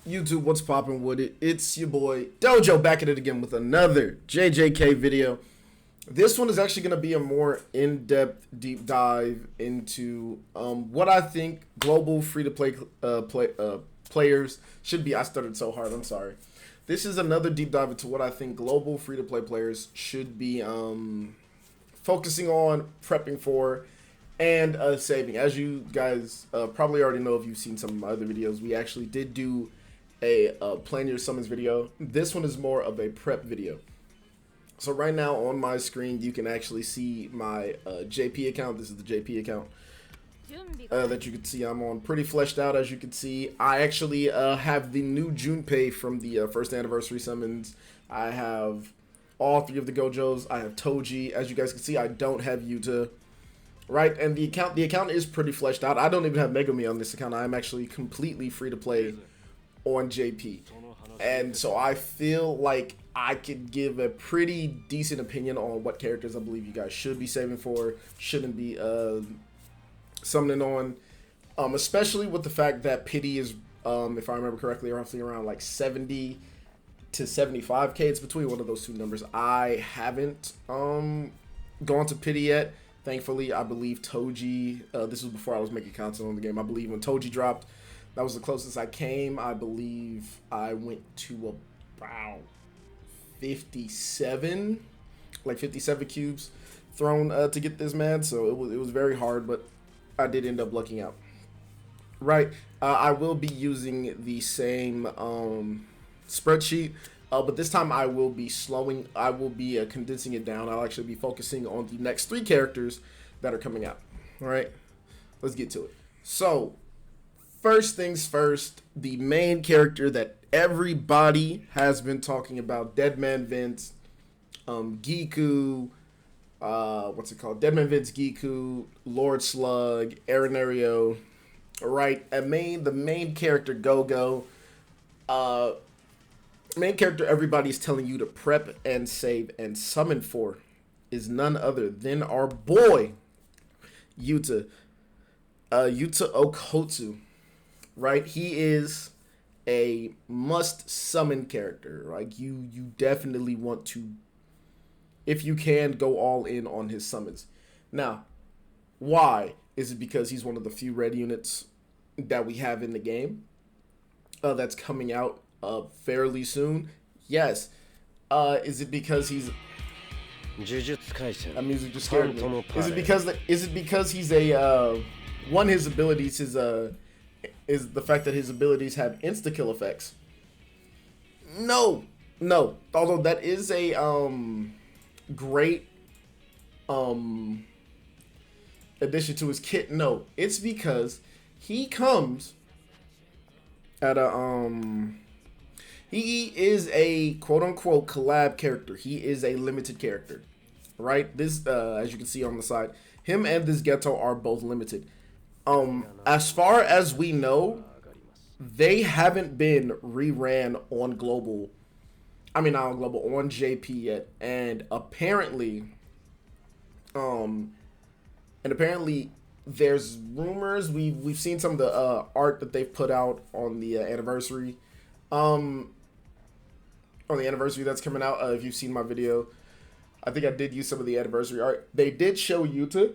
YouTube, what's poppin' with it? It's your boy Dojo back at it again with another JJK video. This one is actually going to be a more in-depth deep dive into what I think global free-to-play players should be. I stuttered so hard, I'm sorry. This is another deep dive into what I think global free-to-play players should be focusing on, prepping for, and saving. As you guys probably already know if you've seen some of my other videos, we actually did do a plan your summons video. This one is more of a prep video. So right now on my screen you can actually see my JP account. This is the JP account that you can see I'm on, pretty fleshed out. As you can see, I actually have the new Jun P from the first anniversary summons. I have all three of the Gojos. I have Toji. As you guys can see, I don't have Uttu. Right, and the account is pretty fleshed out. I don't even have Megami on this account. I am actually completely free to play on JP. And so I feel like I could give a pretty decent opinion on what characters I believe you guys should be saving for, shouldn't be summoning on. Especially with the fact that pity is, if I remember correctly, roughly around like 70 to 75k. It's between one of those two numbers. I haven't gone to pity yet. Thankfully, I believe Toji, this was before I was making content on the game. I believe when Toji dropped, that was the closest I came. I believe I went to about 57, like 57 cubes thrown to get this man. So it was very hard, but I did end up lucking out. Right, I will be using the same spreadsheet. But this time I will be condensing it down. I'll actually be focusing on the next 3 characters that are coming out. All right, let's get to it. So, first things first, the main character that everybody has been talking about, Deadman Vince, Giku, what's it called? Deadman Vince, Giku, Lord Slug, Arenario. All right, the main character, Gojo. Main character everybody's telling you to prep and save and summon for is none other than our boy Uttu. Uttu Okotsu. Right? He is a must summon character. Like you definitely want to, if you can, go all in on his summons. Now, why? Is it because he's one of the few red units that we have in the game that's coming out fairly soon? Yes. Is it because he's Jujutsu Kaisen? That music just scared me. Is it because he's a one, his abilities is the fact that his abilities have insta kill effects? No. Although that is a great addition to his kit. No, it's because he comes at a he is a quote-unquote collab character. He is a limited character, right? This, as you can see on the side, him and this Ghetto are both limited. As far as we know, they haven't been reran on global. I mean, not on global, on JP yet. And apparently, there's rumors. We've seen some of the art that they've put out on the anniversary. On the anniversary that's coming out, if you've seen my video, I think I did use some of the anniversary art. They did show Uttu,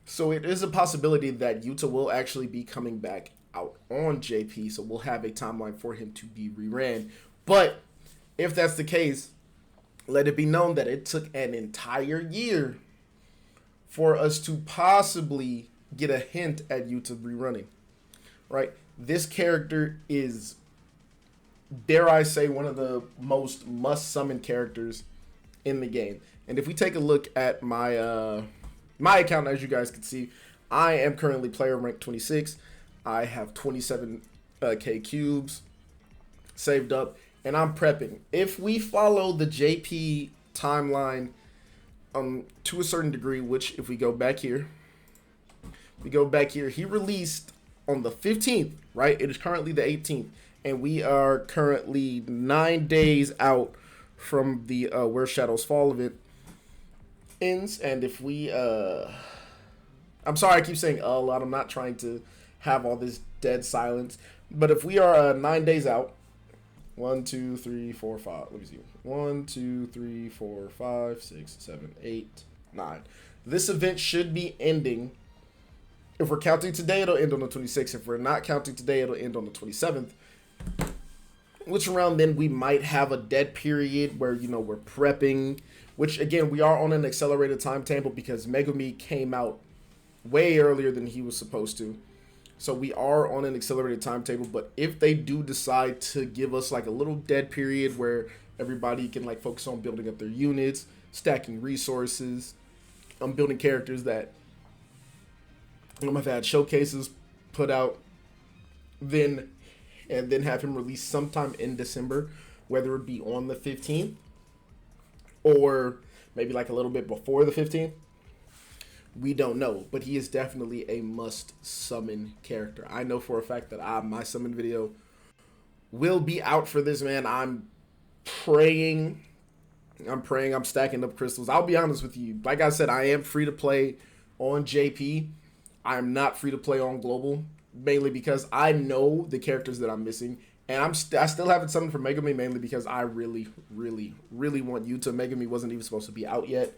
so it is a possibility that Uttu will actually be coming back out on JP, so we'll have a timeline for him to be reran. But if that's the case, let it be known that it took an entire year for us to possibly get a hint at Uttu rerunning, right? This character is, dare I say, one of the most must-summon characters in the game. And if we take a look at my my account, as you guys can see, I am currently player rank 26. I have 27k cubes saved up, and I'm prepping. If we follow the JP timeline to a certain degree, which if we go back here, he released on the 15th, right? It is currently the 18th. And we are currently 9 days out from the Where Shadows Fall event ends. And if we, I'm sorry, I keep saying a lot. I'm not trying to have all this dead silence. But if we are 9 days out, 1, 2, 3, 4, 5. Let me see. 1, 2, 3, 4, 5, 6, 7, 8, 9. This event should be ending. If we're counting today, it'll end on the 26th. If we're not counting today, it'll end on the 27th. Which around then we might have a dead period where, you know, we're prepping. Which, again, we are on an accelerated timetable because Megumi came out way earlier than he was supposed to. So we are on an accelerated timetable. But if they do decide to give us like a little dead period where everybody can like focus on building up their units, stacking resources, building characters that I've had showcases put out, then have him released sometime in December, whether it be on the 15th or maybe like a little bit before the 15th. We don't know, but he is definitely a must summon character. I know for a fact that my summon video will be out for this, man. I'm praying, I'm stacking up crystals. I'll be honest with you. Like I said, I am free to play on JP. I'm not free to play on Global, mainly because I know the characters that I'm missing. And I still haven't summoned for Megumi, mainly because I really, really, really want Uttu. Megumi wasn't even supposed to be out yet.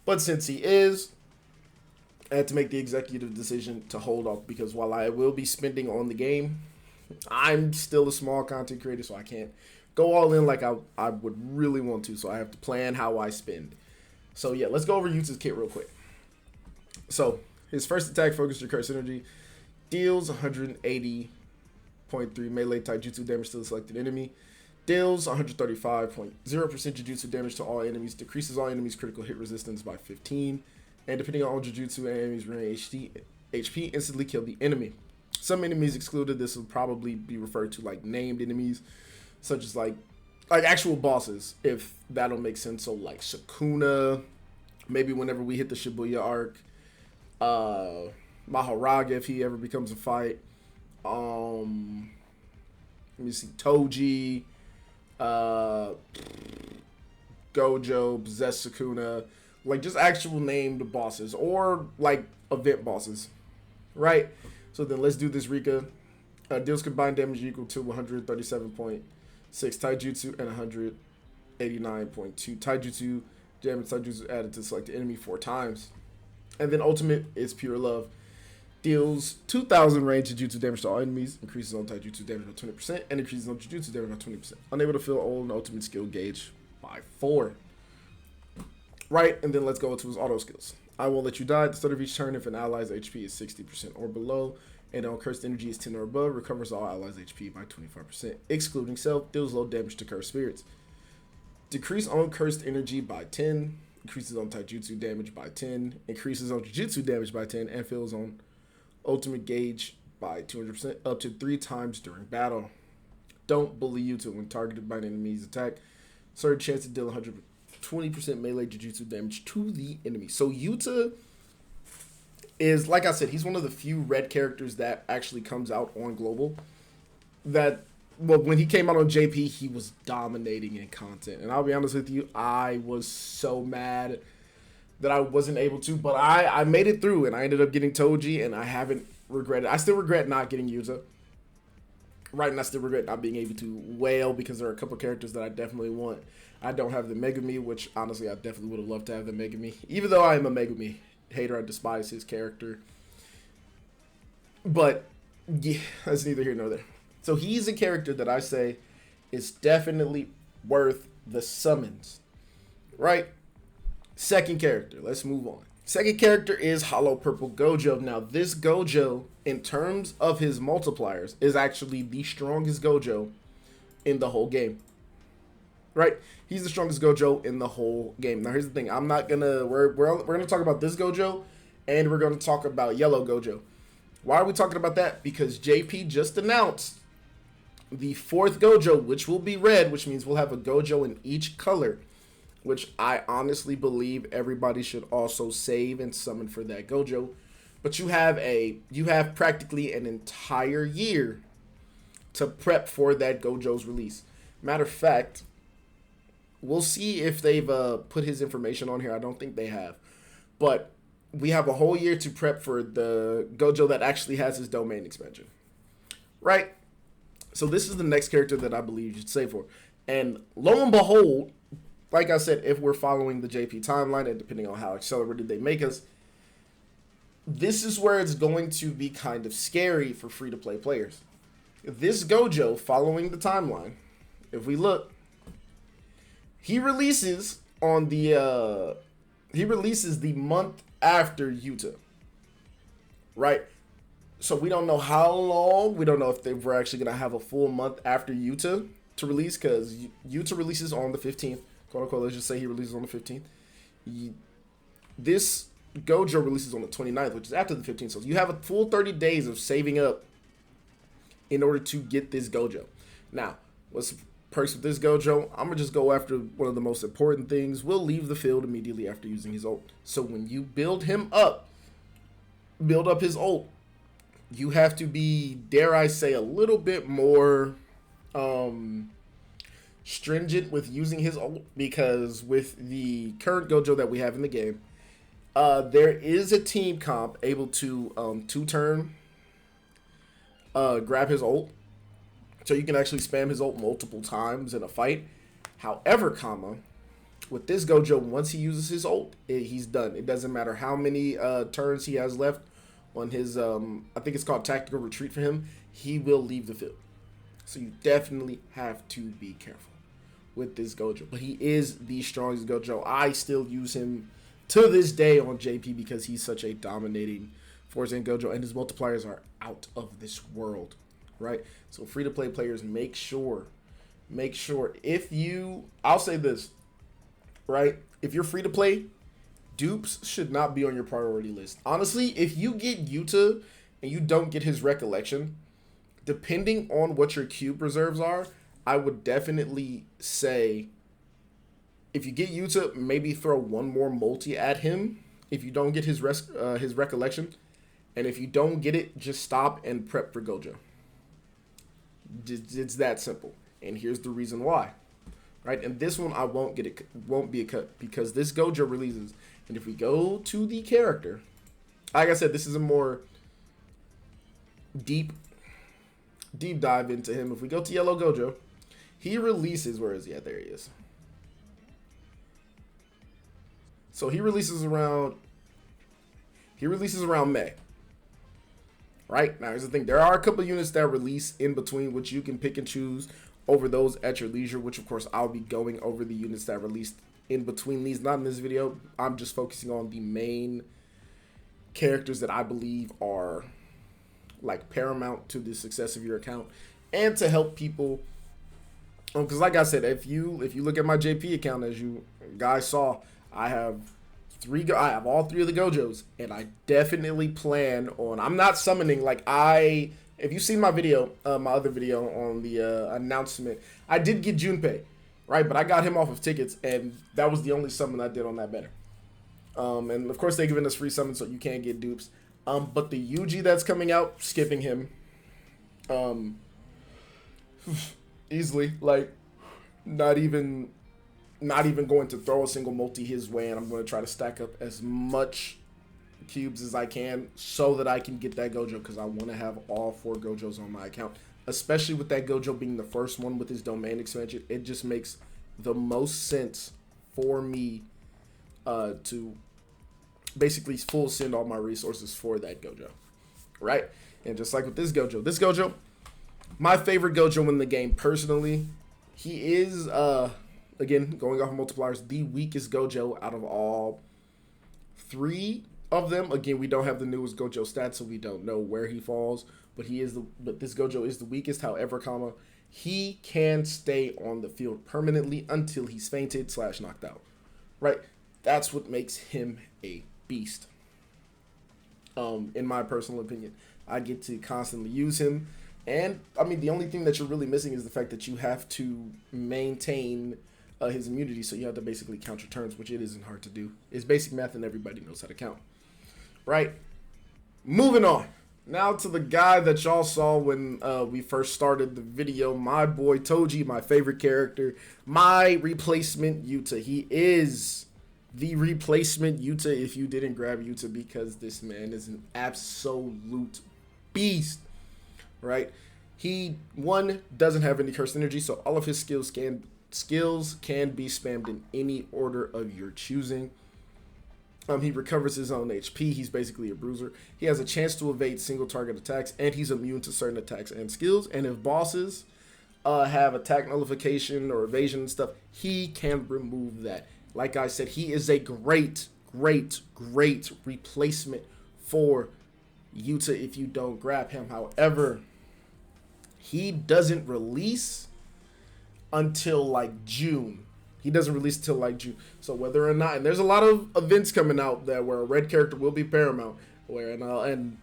But since he is, I had to make the executive decision to hold off because while I will be spending on the game, I'm still a small content creator, so I can't go all in like I would really want to. So I have to plan how I spend. So yeah, let's go over Uttu's kit real quick. So his first attack, focus your curse energy, deals 180.3 melee taijutsu damage to the selected enemy, deals 135.0% Jujutsu damage to all enemies, decreases all enemies' critical hit resistance by 15, and depending on all Jujutsu and enemies' remaining HP, instantly kill the enemy. Some enemies excluded. This will probably be referred to like named enemies, such as like actual bosses, if that'll make sense. So like Sukuna, maybe whenever we hit the Shibuya arc, Maharaga if he ever becomes a fight. Let me see, Toji, Gojo, Possess Sukuna, like just actual named bosses or like event bosses, right? So then let's do this Rika. Deals combined damage equal to 137.6 taijutsu and 189.2 taijutsu damage. Taijutsu added to select the enemy 4 times. And then ultimate is pure love. Deals 2,000 range Jujutsu damage to all enemies, increases on taijutsu damage by 20%, and increases on Jujutsu damage by 20%. Unable to fill old and ultimate skill gauge by 4. Right, and then let's go into his auto skills. I won't let you die at the start of each turn if an ally's HP is 60% or below, and on cursed energy is 10 or above, recovers all allies' HP by 25%, excluding self, deals low damage to cursed spirits. Decrease on cursed energy by 10, increases on taijutsu damage by 10, increases on Jujutsu damage by 10, and fills on ultimate gauge by 200% up to 3 times during battle. Don't bully Uttu when targeted by an enemy's attack. Certain chance to deal 120% melee Jujutsu damage to the enemy. So Uttu is, like I said, he's one of the few red characters that actually comes out on Global. That, well, when he came out on JP, he was dominating in content. And I'll be honest with you, I was so mad that I wasn't able to, but I made it through, and I ended up getting Toji, and I haven't regretted. I still regret not getting Yuza. Right, and I still regret not being able to wail, because there are a couple characters that I definitely want. I don't have the Megumi, which honestly I definitely would have loved to have the Megumi. Even though I am a Megumi hater, I despise his character. But yeah, that's neither here nor there. So he's a character that I say is definitely worth the summons. Right? Second character, let's move on. Second character is Hollow Purple Gojo. Now, this Gojo, in terms of his multipliers, is actually the strongest Gojo in the whole game. Right? He's the strongest Gojo in the whole game. Now, here's the thing. I'm not gonna. We're gonna talk about this Gojo, and we're gonna talk about Yellow Gojo. Why are we talking about that? Because JP just announced the 4th Gojo, which will be red, which means we'll have a Gojo in each color, which I honestly believe everybody should also save and summon for that Gojo. But you have practically an entire year to prep for that Gojo's release. Matter of fact, we'll see if they've put his information on here. I don't think they have. But we have a whole year to prep for the Gojo that actually has his domain expansion. Right? So this is the next character that I believe you should save for. And lo and behold, like I said, if we're following the JP timeline and depending on how accelerated they make us, this is where it's going to be kind of scary for free-to-play players. This Gojo, following the timeline, if we look, he releases on the month after Uttu, right? So we don't know how long. We don't know if we're actually gonna have a full month after Uttu to release, because Uttu releases on the 15th, quote unquote. Let's just say he releases on the 15th. This Gojo releases on the 29th, which is after the 15th. So you have a full 30 days of saving up in order to get this Gojo. Now, what's the perks with this Gojo? I'm gonna just go after one of the most important things. We'll leave the field immediately after using his ult. So when you build him up, build up his ult, you have to be, dare I say, a little bit more stringent with using his ult, because with the current Gojo that we have in the game, there is a team comp able to two-turn grab his ult, so you can actually spam his ult multiple times in a fight. However, with this Gojo, once he uses his ult, he's done. It doesn't matter how many turns he has left on his, I think it's called tactical retreat for him, he will leave the field. So you definitely have to be careful with this Gojo. But he is the strongest Gojo. I still use him to this day on JP because he's such a dominating force in Gojo, and his multipliers are out of this world, right? So free-to-play players, make sure if you, I'll say this, right? If you're free-to-play, dupes should not be on your priority list. Honestly, if you get Uttu and you don't get his recollection, depending on what your cube reserves are, I would definitely say, if you get Uttu, maybe throw one more multi at him if you don't get his recollection. And if you don't get it, just stop and prep for Gojo. It's that simple. And here's the reason why. Right? And this one I won't be a cut, because this Gojo releases. And if we go to the character, like I said, this is a more deep dive into him. If we go to Yellow Gojo, he releases, where is he at? There he is. So he releases around May. Right? Now here's the thing. There are a couple units that release in between, which you can pick and choose over those at your leisure, which of course I'll be going over the units that released in between these, not in this video. I'm just focusing on the main characters that I believe are like paramount to the success of your account and to help people. Because like I said, if you look at my JP account, as you guys saw, I have all three of the Gojos, and I definitely plan on, I'm not summoning, if you've seen my video, my other video on the announcement, I did get Jun P, right? But I got him off of tickets, and that was the only summon I did on that banner. And of course they're giving us free summons, so you can't get dupes. But the Yuji that's coming out, skipping him easily, like not even going to throw a single multi his way, and I'm going to try to stack up as much cubes as I can so that I can get that Gojo, because I want to have all 4 Gojos on my account, especially with that Gojo being the first one with his domain expansion. It just makes the most sense for me to basically full send all my resources for that Gojo, right? And just like with this Gojo, my favorite Gojo in the game personally, he is again, going off of multipliers, the weakest Gojo out of all 3 of them. Again, we don't have the newest Gojo stats, so we don't know where he falls. But this Gojo is the weakest. However, he can stay on the field permanently until he's fainted / knocked out. Right? That's what makes him a beast. In my personal opinion, I get to constantly use him. And I mean, the only thing that you're really missing is the fact that you have to maintain his immunity, so you have to basically count your turns, which it isn't hard to do. It's basic math, and everybody knows how to count. Right? Moving on. Now to the guy that y'all saw when we first started the video, my boy Toji, my favorite character, my replacement Uttu. He is the replacement Uttu if you didn't grab Uttu, because this man is an absolute beast. Right? He one doesn't have any cursed energy, so all of his skills can be spammed in any order of your choosing. He recovers his own HP. He's basically a bruiser. He has a chance to evade single target attacks, and he's immune to certain attacks and skills. And if bosses have attack nullification or evasion and stuff, he can remove that. Like I said, he is a great replacement for Yuta if you don't grab him. However, he doesn't release until like June. He doesn't release until like June. So whether or not, and there's a lot of events coming out that where a red character will be paramount. Where and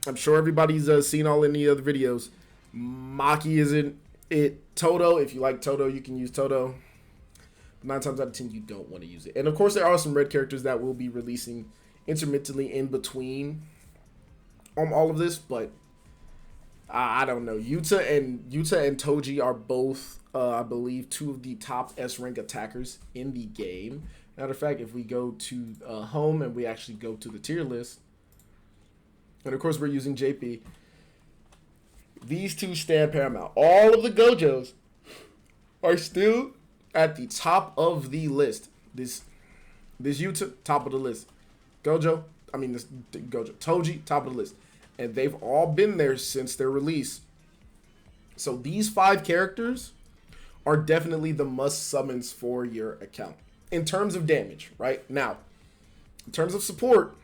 I'm sure everybody's seen all any other videos. Maki isn't it. Toto, if you like Toto, you can use Toto. 9 times out of 10, you don't want to use it. And of course, there are some red characters that will be releasing intermittently in between all of this, but I don't know. Yuta and Toji are both, I believe, 2 of the top S rank attackers in the game. Matter of fact, if we go to home and we actually go to the tier list, and of course we're using JP, these 2 stand paramount. All of the Gojos are still at the top of the list. This Yuta, top of the list. Gojo, Toji, top of the list. And they've all been there since their release. So these 5 characters are definitely the must summons for your account. In terms of damage, right? Now, in terms of support,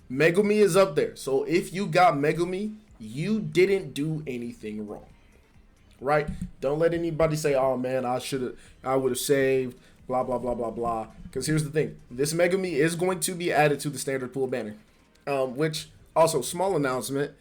Megumi is up there. So if you got Megumi, you didn't do anything wrong. Right? Don't let anybody say, oh man, I would have saved, blah, blah, blah, blah, blah. Because here's the thing. This Megumi is going to be added to the standard pool banner. Which, also, small announcement.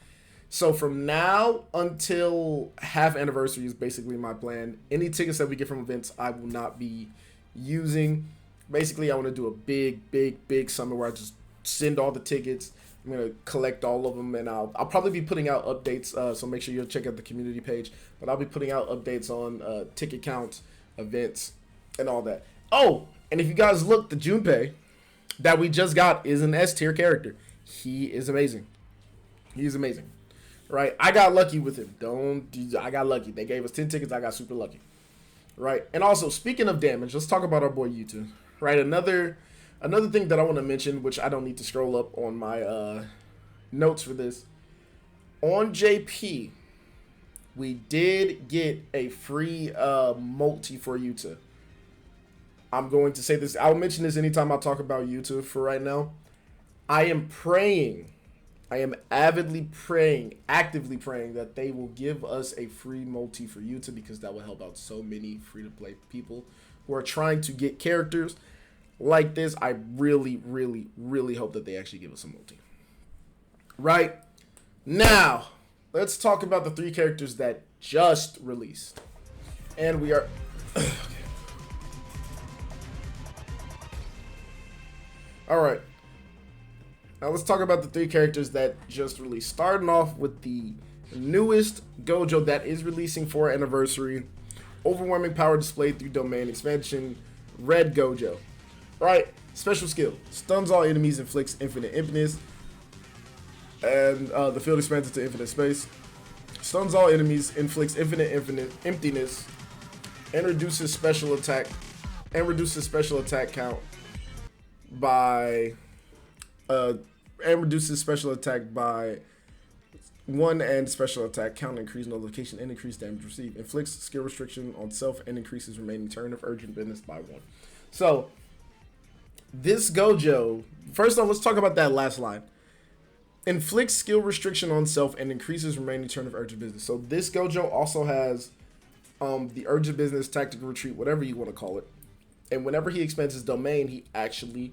So from now until half anniversary is basically my plan. Any tickets that we get from events, I will not be using. Basically, I want to do a big summer where I just send all the tickets. I'm going to collect all of them, and I'll probably be putting out updates, so make sure you'll check out the community page. But I'll be putting out updates on ticket counts, events, and all that. Oh, and if you guys look, the Jun P that we just got is an S tier character. He is amazing. He's amazing. Right? I got lucky with him. I got lucky. They gave us 10 tickets. I got super lucky. Right? And also, speaking of damage, let's talk about our boy Uttu. Right? Another thing that I want to mention, which I don't need to scroll up on my notes for this. On JP, we did get a free multi for Uttu. I'm going to say this. I'll mention this anytime I talk about Uttu for right now. I am avidly praying, actively praying that they will give us a free multi for Uttu, because that will help out so many free-to-play people who are trying to get characters like this. I really hope that they actually give us a multi. Right? Now, let's talk about the 3 characters that just released. And we are... Alright. Now let's talk about the 3 characters that just released. Starting off with the newest Gojo that is releasing for anniversary. Overwhelming power displayed through domain expansion. Red Gojo. Right, special skill. Stuns all enemies, inflicts infinite emptiness. And the field expands into infinite space. Stuns all enemies, inflicts infinite emptiness. And reduces special attack. Count by... and reduces special attack by 1 and special attack count, increase nullification, and increase damage received. Inflicts skill restriction on self and increases remaining turn of urgent business by 1. So, this Gojo, first off, let's talk about that last line. Inflicts skill restriction on self and increases remaining turn of urgent business. So, this Gojo also has the urgent business, tactical retreat, whatever you want to call it. And whenever he expands his domain, he actually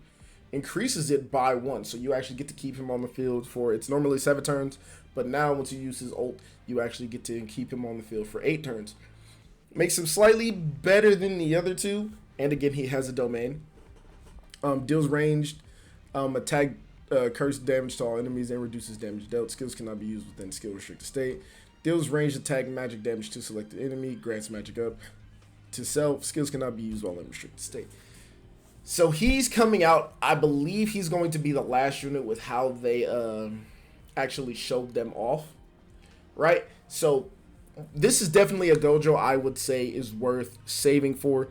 increases it by 1. So you actually get to keep him on the field for, it's normally 7 turns, but now once you use his ult, you actually get to keep him on the field for 8 turns. Makes him slightly better than the other 2, and again, he has a domain. Deals ranged attack cursed damage to all enemies and reduces damage dealt. Skills cannot be used within skill restricted state. Deals ranged attack magic damage to selected enemy, grants magic up to self. Skills cannot be used while in restricted state. So he's coming out. I believe he's going to be the last unit with how they actually showed them off. right? So this is definitely a Gojo I would say is worth saving for.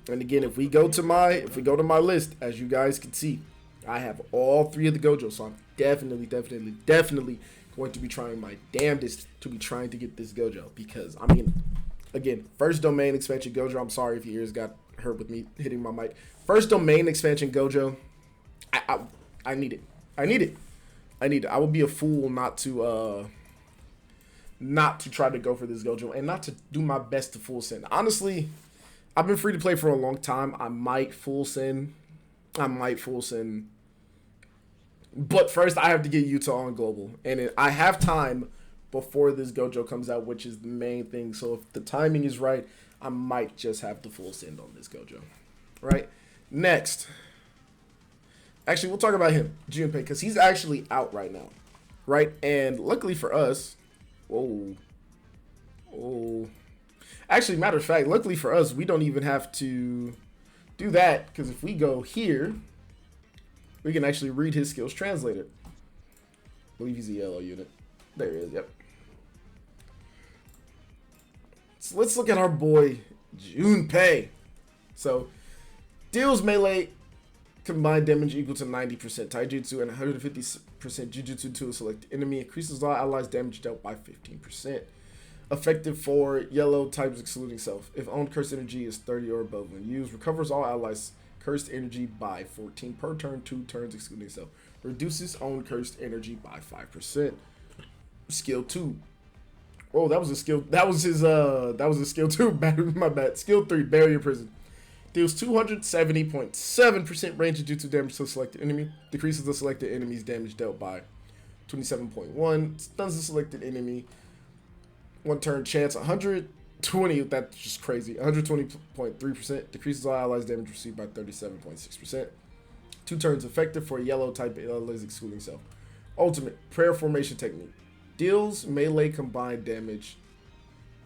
And again, if we go to my list, as you guys can see, I have all 3 of the Gojo, so I'm definitely going to be trying my damnedest to be trying to get this Gojo, because I mean, again, first domain expansion Gojo. I'm sorry if your ears got hurt with me hitting my mic. First domain expansion Gojo. I need it. I need it. I would be a fool not to try to go for this Gojo and not to do my best to full send. Honestly, I've been free to play for a long time. I might full send. But first, I have to get Uttu on global. And I have time before this Gojo comes out, which is the main thing. So if the timing is right, I might just have to full send on this Gojo. Right? Next. Actually, we'll talk about him, Jun P, because he's actually out right now. Right? And luckily for us... Whoa. Actually, matter of fact, luckily for us, we don't even have to do that, because if we go here, we can actually read his skills translated. I believe he's a yellow unit. There he is, yep. So let's look at our boy, Jun P. So, deals melee combined damage equal to 90% taijutsu and 150% jujutsu to a selected enemy. Increases all allies' damage dealt by 15%. Effective for yellow types excluding self. If owned cursed energy is 30 or above when used, recovers all allies' cursed energy by 14 per turn, 2 turns excluding self. Reduces owned cursed energy by 5%. Skill 2. Oh, that was a skill. That was a skill 2. My bad. Skill 3. Barrier Prison. Deals 270.7% range of jutsu damage to a selected enemy. Decreases the selected enemy's damage dealt by 27.1. Stuns the selected enemy. 1 turn chance 120. That's just crazy. 120.3%. Decreases all allies' damage received by 37.6%. 2 turns effective for yellow type allies excluding self. Ultimate prayer formation technique. Deals melee combined damage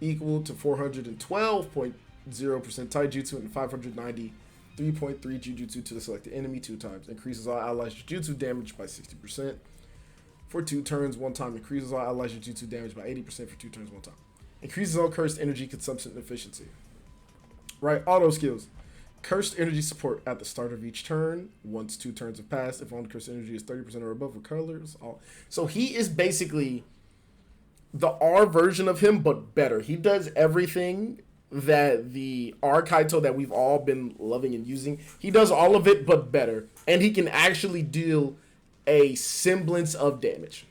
equal to 412.0% taijutsu and 593.3 jujutsu to the selected enemy 2 times. Increases all allies' jujutsu damage by 60%. For 2 turns 1 time. Increases all allies' jujutsu damage by 80% for 2 turns 1 time. Increases all cursed energy consumption and efficiency. Right, auto skills. Cursed energy support at the start of each turn. Once 2 turns have passed, if on cursed energy is 30% or above, recovers all. So he is basically the R version of him, but better. He does everything that the R Kaito that we've all been loving and using. He does all of it, but better. And he can actually deal a semblance of damage,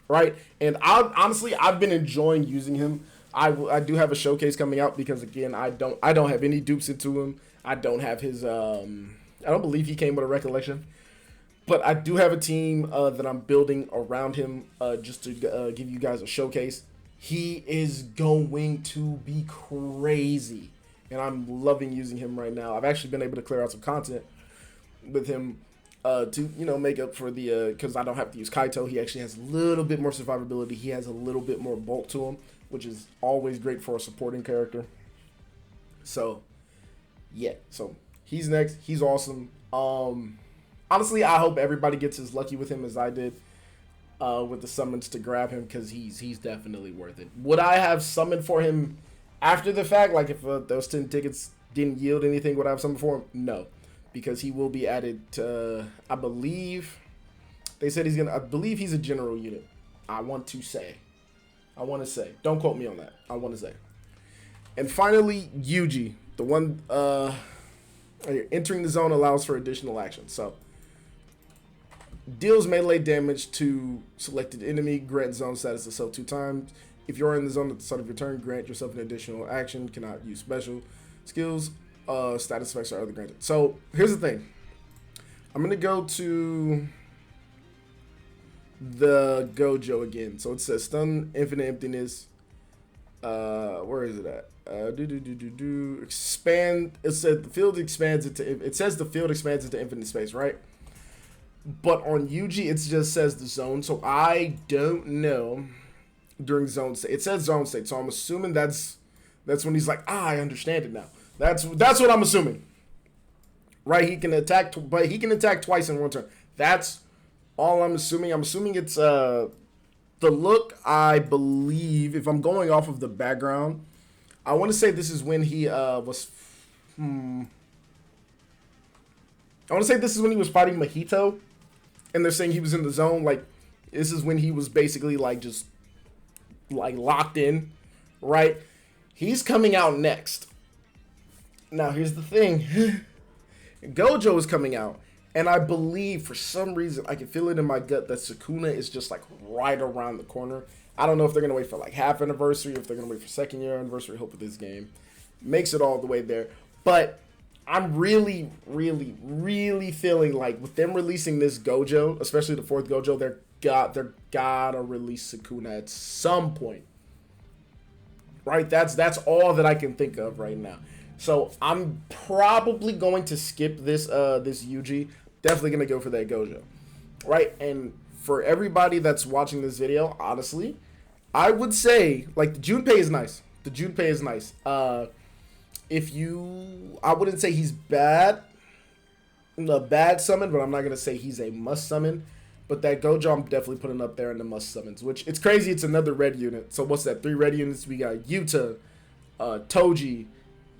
right? And I've been enjoying using him. I do have a showcase coming out because again, I don't have any dupes into him. I don't have his I don't believe he came with a recollection, but I do have a team that I'm building around him just to give you guys a showcase. He is going to be crazy, and I'm loving using him right now. I've actually been able to clear out some content with him to, you know, make up for the, because I don't have to use Kaito. He actually has a little bit more survivability. He has a little bit more bulk to him, which is always great for a supporting character. So, yeah. So, he's next. He's awesome. Honestly, I hope everybody gets as lucky with him as I did with the summons to grab him, because he's definitely worth it. Would I have summoned for him after the fact? Like, if those 10 tickets didn't yield anything, would I have summoned for him? No. Because he will be added to, I believe, they said I believe he's a general unit. I want to say. Don't quote me on that. I want to say. And finally, Yuji. The one, entering the zone allows for additional action. So, deals melee damage to selected enemy, grant zone status to self 2 times. If you're in the zone at the start of your turn, grant yourself an additional action. Cannot use special skills. Status effects are other granted. So here's the thing. I'm gonna go to the Gojo again. So it says stun, infinite emptiness. Where is it at? Expand. It said the field expands into. It says the field expands into infinite space, right? But on Yuji, it just says the zone. So I don't know during zone state. It says zone state. So I'm assuming that's when he's like, I understand it now. That's what I'm assuming. Right? He can attack, but he can attack twice in 1 turn. That's all I'm assuming. I'm assuming it's 3 The look, I believe, if I'm going off of the background, I want to say this is when he was. I want to say this is when he was fighting Mahito, and they're saying he was in the zone. Like, this is when he was basically like just like locked in, right? He's coming out next. Now, here's the thing. Gojo is coming out. And I believe, for some reason, I can feel it in my gut that Sukuna is just, like, right around the corner. I don't know if they're going to wait for, like, half anniversary, if they're going to wait for second year anniversary. Hope with this game makes it all the way there. But I'm really, really, really feeling like with them releasing this Gojo, especially the fourth Gojo, they're gotta release Sukuna at some point. Right? That's all that I can think of right now. So I'm probably going to skip this this Yuji. Definitely gonna go for that Gojo. Right? And for everybody that's watching this video, honestly, I would say like the Jun P is nice. The Jun P is nice. I wouldn't say he's bad. A bad summon, but I'm not gonna say he's a must summon. But that Gojo I'm definitely putting up there in the must summons, which it's crazy it's another red unit. So what's that? 3 red units. We got Uttu, Toji,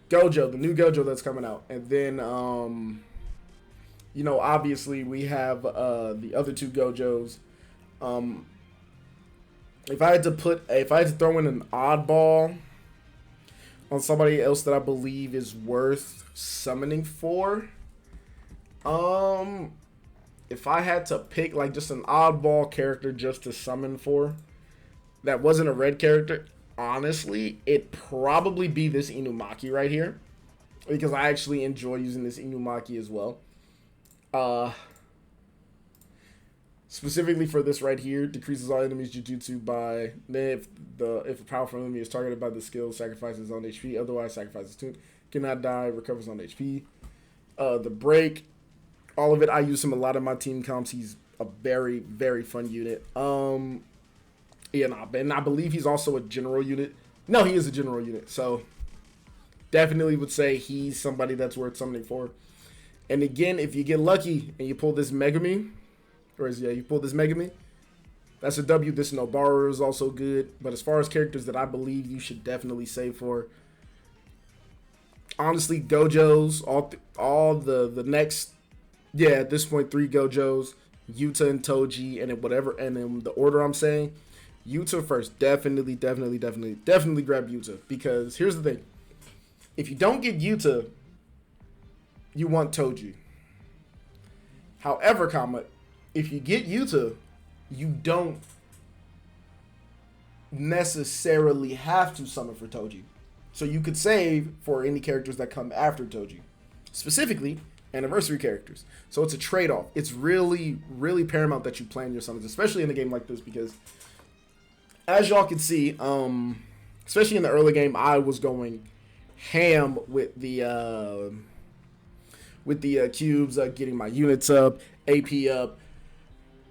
Gojo, the new Gojo that's coming out. And then you know, obviously we have the other 2 Gojos. If I had to throw in an oddball on somebody else that I believe is worth summoning for, if I had to pick like just an oddball character just to summon for that wasn't a red character, honestly, it'd probably be this Inumaki right here, because I actually enjoy using this Inumaki as well. Specifically for this right here, decreases all enemies Jujutsu by if a powerful enemy is targeted by the skill, sacrifices on HP. Otherwise, sacrifices 2. Cannot die, recovers on HP. The break, all of it. I use him a lot in my team comps. He's a very, very fun unit. Yeah, and I believe he's also a general unit. No, he is a general unit. So definitely would say he's somebody that's worth summoning for. And again, if you get lucky and you pull this Megami, you pull this Megami, that's a W. This Nobara is also good. But as far as characters that I believe you should definitely save for, honestly, Gojos, all the next, yeah, at this point, 3 Gojos, Uttu and Toji, and in the order I'm saying, Uttu first. Definitely grab Uttu. Because here's the thing. If you don't get Uttu, you want Toji. However, if you get Uttu, you don't necessarily have to summon for Toji. So you could save for any characters that come after Toji. Specifically, anniversary characters. So it's a trade-off. It's really, really paramount that you plan your summons, especially in a game like this, because as y'all can see, especially in the early game, I was going ham with the cubes, getting my units up, AP up,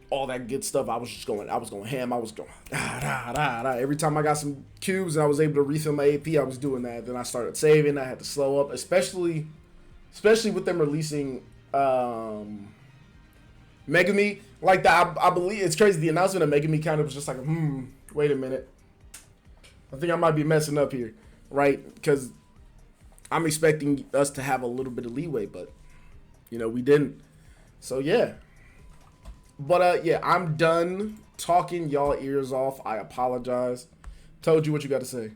all that good stuff. I was going ham. I was going every time I got some cubes and I was able to refill my AP, I was doing that. Then I started saving. I had to slow up, especially with them releasing Megami like that. I believe it's crazy. The announcement of Megami kind of was just like, wait a minute. I think I might be messing up here, right? Because I'm expecting us to have a little bit of leeway, but you know, we didn't. So yeah. But yeah, I'm done talking y'all ears off. I apologize. Told you what you got to say.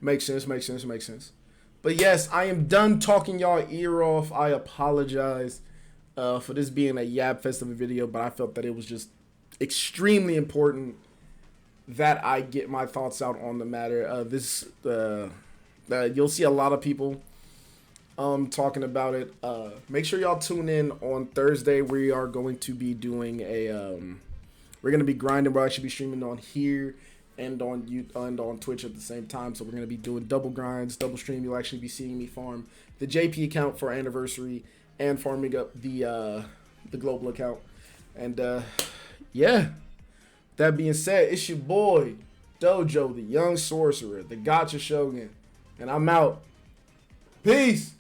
Makes sense. But yes, I am done talking y'all ear off. I apologize for this being a Yab Festival video, but I felt that it was just extremely important that I get my thoughts out on the matter. You'll see a lot of people talking about it. Make sure y'all tune in on Thursday. We are going to be doing we're going to be grinding. We'll actually be streaming on here and on YouTube and on Twitch at the same time. So we're going to be doing double grinds, double stream. You'll actually be seeing me farm the JP account for anniversary and farming up the global account. And yeah, that being said, it's your boy Dojo, the young sorcerer, the Gotcha Shogun, and I'm out. Peace.